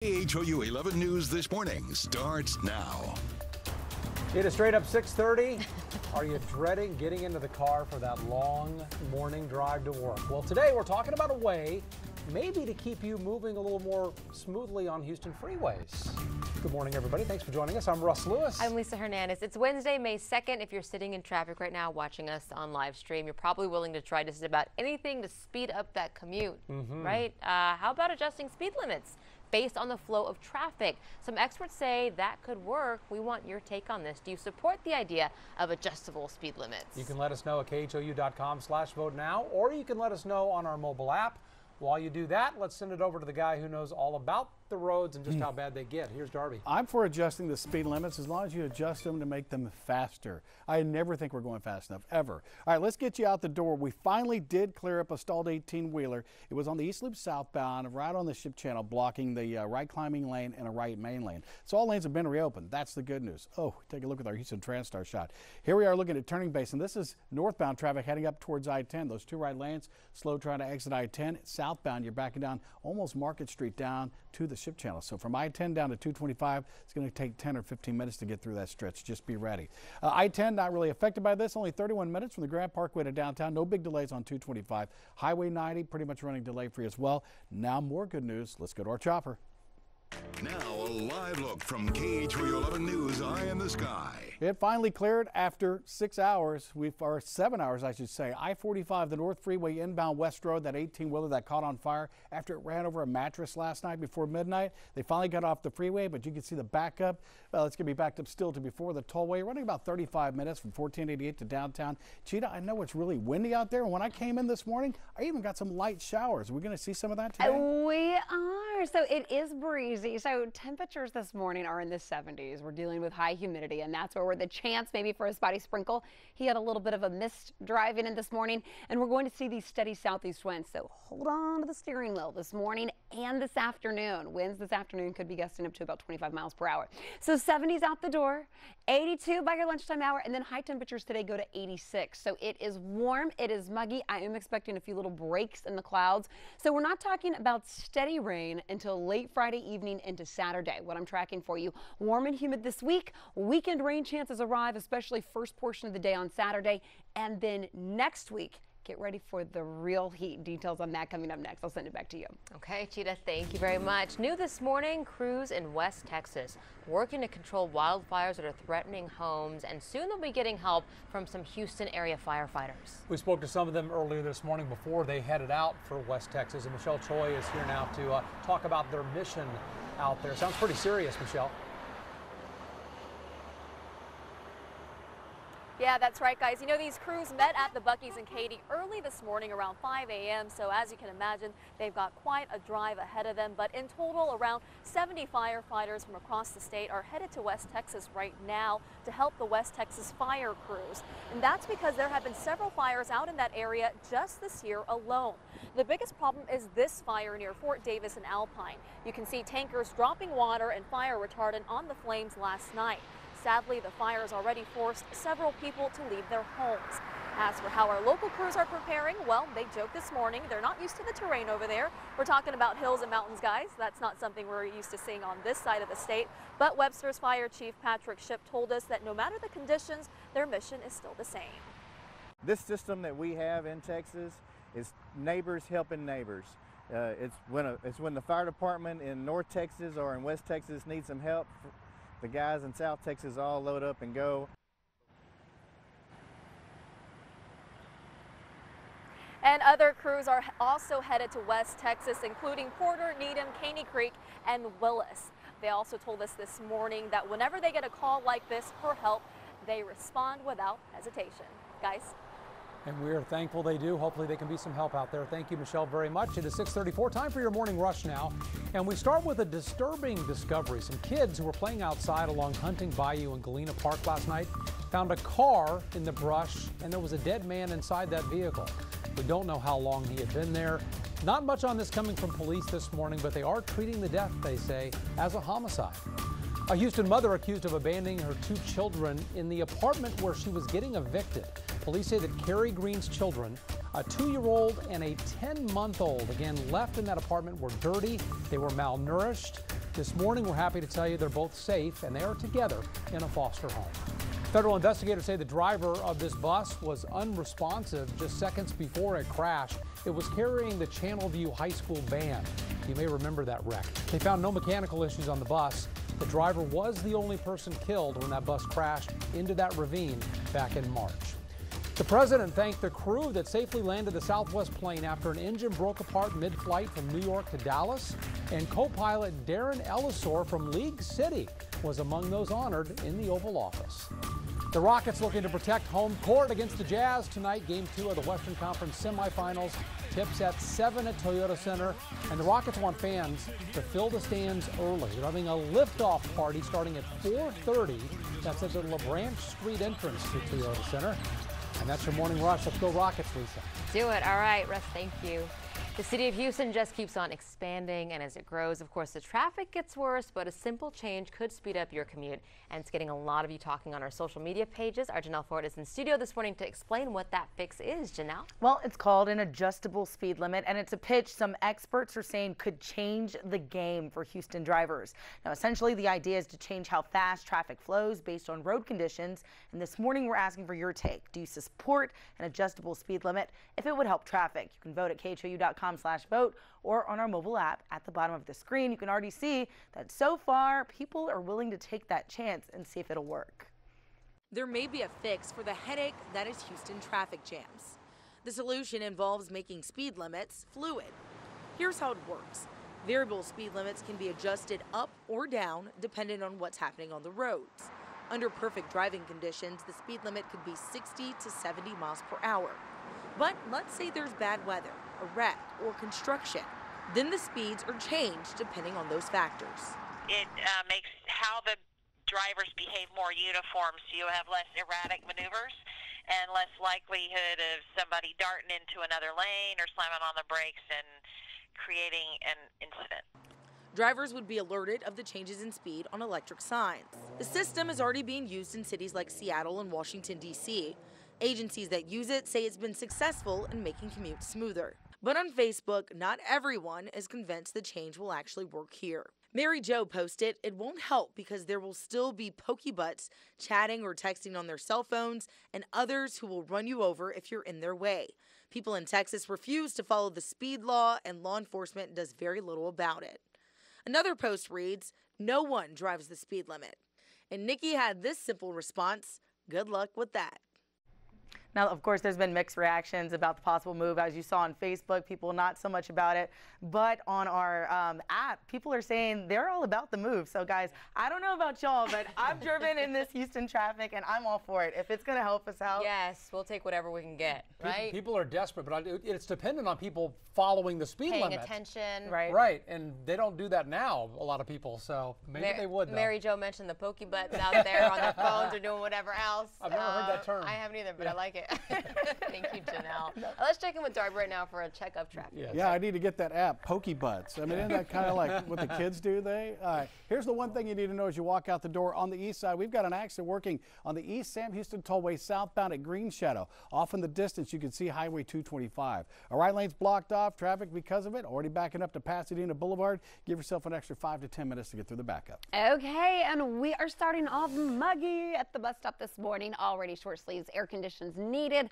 KHOU 11 News This Morning starts now. It is straight up 6:30. Are you dreading getting into the car for that long morning drive to work? Well, today we're talking about a way maybe to keep you moving a little more smoothly on Houston freeways. Good morning, everybody. Thanks for joining us. I'm Russ Lewis. I'm Lisa Hernandez. It's Wednesday, May 2nd. If you're sitting in traffic right now watching us on live stream, you're probably willing to try just about anything to speed up that commute, right? How about adjusting speed limits based on the flow of traffic? Some experts say that could work. We want your take on this. Do you support the idea of adjustable speed limits? You can let us know at khou.com/vote now, or you can let us know on our mobile app. While you do that, let's send it over to the guy who knows all about the roads and just how bad they get. Here's Darby. I'm for adjusting the speed limits as long as you adjust them to make them faster. I never think we're going fast enough, ever. All right, let's get you out the door. We finally did clear up a stalled 18-wheeler. It was on the East Loop southbound, right on the ship channel, blocking the right climbing lane and a right main lane. So all lanes have been reopened. That's the good news. Oh, take a look at our Houston TransStar shot. Here we are looking at Turning Basin. This is northbound traffic heading up towards I-10. Those two right lanes, slow trying to exit I-10. Southbound, you're backing down almost Market Street down to the ship channel. So from I-10 down to 225, it's going to take 10 or 15 minutes to get through that stretch. Just be ready. I-10 not really affected by this. Only 31 minutes from the Grand Parkway to downtown. No big delays on 225. Highway 90 pretty much running delay free as well. Now more good news. Let's go to our chopper. Now a live look from KHOU 11 News Eye in the Sky. It finally cleared after 6 hours, or 7 hours, I should say. I-45, the North Freeway inbound West Road, that 18-wheeler that caught on fire after it ran over a mattress last night before midnight. They finally got off the freeway, but you can see the backup. Well, it's going to be backed up still to before the tollway. Running about 35 minutes from 1488 to downtown. Cheetah, I know it's really windy out there. And when I came in this morning, I even got some light showers. Are we going to see some of that today? We are. So it is breezy. So temperatures this morning are in the 70s. We're dealing with high humidity, and that's where the chance maybe for a spotty sprinkle. He had a little bit of a mist driving in this morning, and we're going to see these steady southeast winds. So hold on to the steering wheel this morning and this afternoon. Winds this afternoon could be gusting up to about 25 miles per hour. So 70s out the door, 82 by your lunchtime hour, and then high temperatures today go to 86. So it is warm, it is muggy. I am expecting a few little breaks in the clouds. So we're not talking about steady rain until late Friday evening into Saturday. What I'm tracking for you, warm and humid this week. Weekend rain chances arrive, especially first portion of the day on Saturday. And then next week, get ready for the real heat. Details on that coming up next. I'll send it back to you. Okay, Cheetah, thank you very much. New this morning, crews in West Texas working to control wildfires that are threatening homes, and soon they'll be getting help from some Houston area firefighters. We spoke to some of them earlier this morning before they headed out for West Texas, and Michelle Choi is here now to talk about their mission out there. Sounds pretty serious, Michelle. Yeah, that's right, guys. You know, these crews met at the Buc-ee's in Katy early this morning around 5 a.m. So as you can imagine, they've got quite a drive ahead of them. But in total, around 70 firefighters from across the state are headed to West Texas right now to help the West Texas fire crews. And that's because there have been several fires out in that area just this year alone. The biggest problem is this fire near Fort Davis and Alpine. You can see tankers dropping water and fire retardant on the flames last night. Sadly, the fire has already forced several people to leave their homes. As for how our local crews are preparing, well, they joked this morning they're not used to the terrain over there. We're talking about hills and mountains, guys. That's not something we're used to seeing on this side of the state. But Webster's Fire Chief Patrick Shipp told us that no matter the conditions, their mission is still the same. This system that we have in Texas is neighbors helping neighbors. It's when the fire department in North Texas or in West Texas needs some help, the guys in South Texas all load up and go. And other crews are also headed to West Texas, including Porter, Needham, Caney Creek, and Willis. They also told us this morning that whenever they get a call like this for help, they respond without hesitation. Guys? And we're thankful they do. Hopefully they can be some help out there. Thank you, Michelle, very much. It is 6:34, time for your morning rush now. And we start with a disturbing discovery. Some kids who were playing outside along Hunting Bayou in Galena Park last night found a car in the brush, and there was a dead man inside that vehicle. We don't know how long he had been there. Not much on this coming from police this morning, but they are treating the death, they say, as a homicide. A Houston mother accused of abandoning her two children in the apartment where she was getting evicted. Police say that Carrie Green's children, a 2-year-old and a 10-month-old, again left in that apartment, were dirty, they were malnourished. This morning, we're happy to tell you they're both safe and they are together in a foster home. Federal investigators say the driver of this bus was unresponsive just seconds before it crashed. It was carrying the Channelview High School band. You may remember that wreck. They found no mechanical issues on the bus. The driver was the only person killed when that bus crashed into that ravine back in March. The president thanked the crew that safely landed the Southwest plane after an engine broke apart mid-flight from New York to Dallas. And co-pilot Darren Ellisor from League City was among those honored in the Oval Office. The Rockets looking to protect home court against the Jazz tonight. Game 2 of the Western Conference semifinals. Tips at 7 at Toyota Center. And the Rockets want fans to fill the stands early. They're having a liftoff party starting at 4:30. That's at the LeBranch Street entrance to Toyota Center. And that's your morning rush. Let's go Rockets, Lisa. Do it. All right, Russ, thank you. The city of Houston just keeps on expanding, and as it grows, of course, the traffic gets worse, but a simple change could speed up your commute. And it's getting a lot of you talking on our social media pages. Our Janelle Ford is in studio this morning to explain what that fix is. Janelle? Well, it's called an adjustable speed limit, and it's a pitch some experts are saying could change the game for Houston drivers. Now, essentially, the idea is to change how fast traffic flows based on road conditions. And this morning, we're asking for your take. Do you support an adjustable speed limit if it would help traffic? You can vote at KHOU.com/vote or on our mobile app. At the bottom of the screen, you can already see that so far people are willing to take that chance and see if it'll work. There may be a fix for the headache that is Houston traffic jams. The solution involves making speed limits fluid. Here's how it works. Variable speed limits can be adjusted up or down depending on what's happening on the roads. Under perfect driving conditions, the speed limit could be 60 to 70 miles per hour. But let's say there's bad weather, a wreck, or construction. Then the speeds are changed depending on those factors. It makes how the drivers behave more uniform, so you have less erratic maneuvers and less likelihood of somebody darting into another lane or slamming on the brakes and creating an incident. Drivers would be alerted of the changes in speed on electric signs. The system is already being used in cities like Seattle and Washington, D.C. Agencies that use it say it's been successful in making commutes smoother. But on Facebook, not everyone is convinced the change will actually work here. Mary Jo posted, it won't help because there will still be pokey butts chatting or texting on their cell phones and others who will run you over if you're in their way. People in Texas refuse to follow the speed law and law enforcement does very little about it. Another post reads, no one drives the speed limit. And Nikki had this simple response, good luck with that. Now, of course, there's been mixed reactions about the possible move. As you saw on Facebook, people not so much about it. But on our app, people are saying they're all about the move. So, guys, I don't know about y'all, but I've driven in this Houston traffic, and I'm all for it. If it's going to help us out. Yes, we'll take whatever we can get, right? People are desperate, but it's dependent on people following the speed limit. Paying attention. Right. Right, and they don't do that now, a lot of people, so maybe they would, though. Mary Jo mentioned the pokey butts out there on their phones or doing whatever else. I've never heard that term. I haven't either, but I like it. Thank you, Janelle. Let's check in with Darby right now for a check of traffic. Yes. Yeah, I need to get that app, Pokey Butts. I mean, isn't that kind of like what the kids do? All right, here's the one thing you need to know as you walk out the door. On the east side, we've got an accident working on the East Sam Houston Tollway southbound at Green Shadow. Off in the distance, you can see Highway 225. A right lane's blocked off, traffic because of it. Already backing up to Pasadena Boulevard. Give yourself an extra 5 to 10 minutes to get through the backup. Okay, and we are starting off muggy at the bus stop this morning. Already short sleeves, air conditions needed.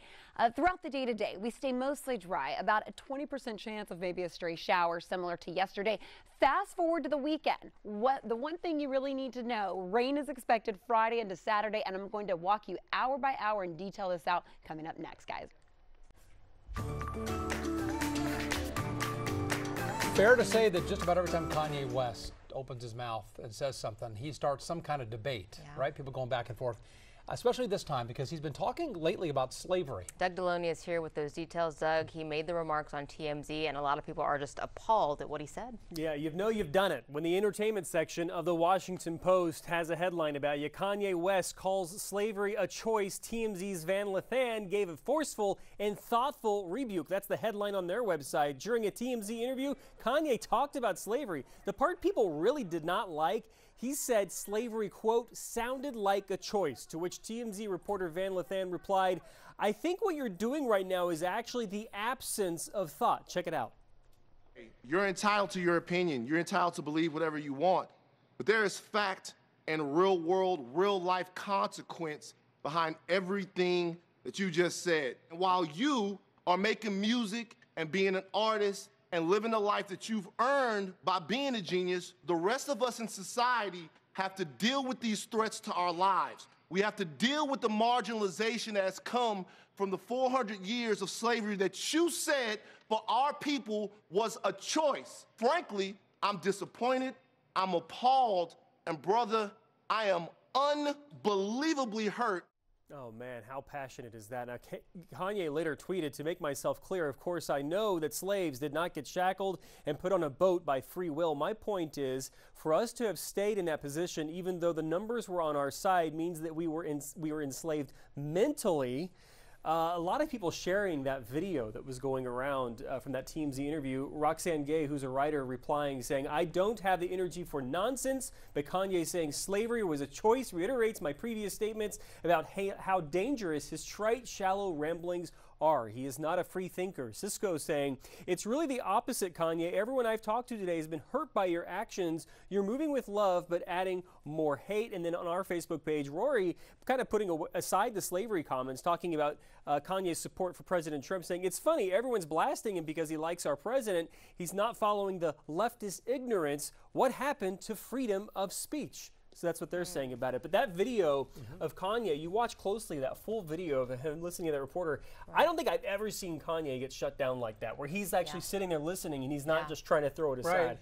Throughout the day today, we stay mostly dry. About a 20% chance of maybe a stray shower similar to yesterday. Fast forward to the weekend. The one thing you really need to know, rain is expected Friday into Saturday, and I'm going to walk you hour by hour and detail this out coming up next, guys. Fair to say that just about every time Kanye West opens his mouth and says something, he starts some kind of debate, right? People going back and forth. Especially this time because he's been talking lately about slavery. Doug Deloney is here with those details. Doug, he made the remarks on TMZ, and a lot of people are just appalled at what he said. Yeah, you know you've done it. When the entertainment section of the Washington Post has a headline about you, Kanye West calls slavery a choice. TMZ's Van Lathan gave a forceful and thoughtful rebuke. That's the headline on their website. During a TMZ interview, Kanye talked about slavery. The part people really did not like, he said slavery, quote, sounded like a choice, to which TMZ reporter Van Lathan replied, I think what you're doing right now is actually the absence of thought. Check it out. You're entitled to your opinion. You're entitled to believe whatever you want. But there is fact and real world, real life consequence behind everything that you just said. And while you are making music and being an artist and living the life that you've earned by being a genius, the rest of us in society have to deal with these threats to our lives. We have to deal with the marginalization that has come from the 400 years of slavery that you said for our people was a choice. Frankly, I'm disappointed, I'm appalled, and brother, I am unbelievably hurt. Oh man, how passionate is that? Now, Kanye later tweeted, "To make myself clear, of course I know that slaves did not get shackled and put on a boat by free will. My point is, for us to have stayed in that position, even though the numbers were on our side, means that we were enslaved mentally." A lot of people sharing that video that was going around from that TMZ interview. Roxanne Gay, who's a writer, replying, saying, "I don't have the energy for nonsense," but Kanye saying slavery was a choice reiterates my previous statements about how dangerous his trite, shallow ramblings are. He is not a free thinker. Cisco saying, "It's really the opposite, Kanye. Everyone I've talked to today has been hurt by your actions. You're moving with love, but adding more hate." And then on our Facebook page, Rory kind of putting aside the slavery comments, talking about Kanye's support for President Trump, saying, "It's funny, everyone's blasting him because he likes our president. He's not following the leftist ignorance. What happened to freedom of speech?" So that's what they're saying about it. But that video of Kanye, you watch closely that full video of him listening to that reporter. I don't think I've ever seen Kanye get shut down like that, where he's actually sitting there listening and he's not just trying to throw it aside. Right.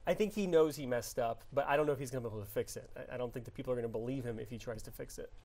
I think he knows he messed up, but I don't know if he's going to be able to fix it. I don't think that people are going to believe him if he tries to fix it.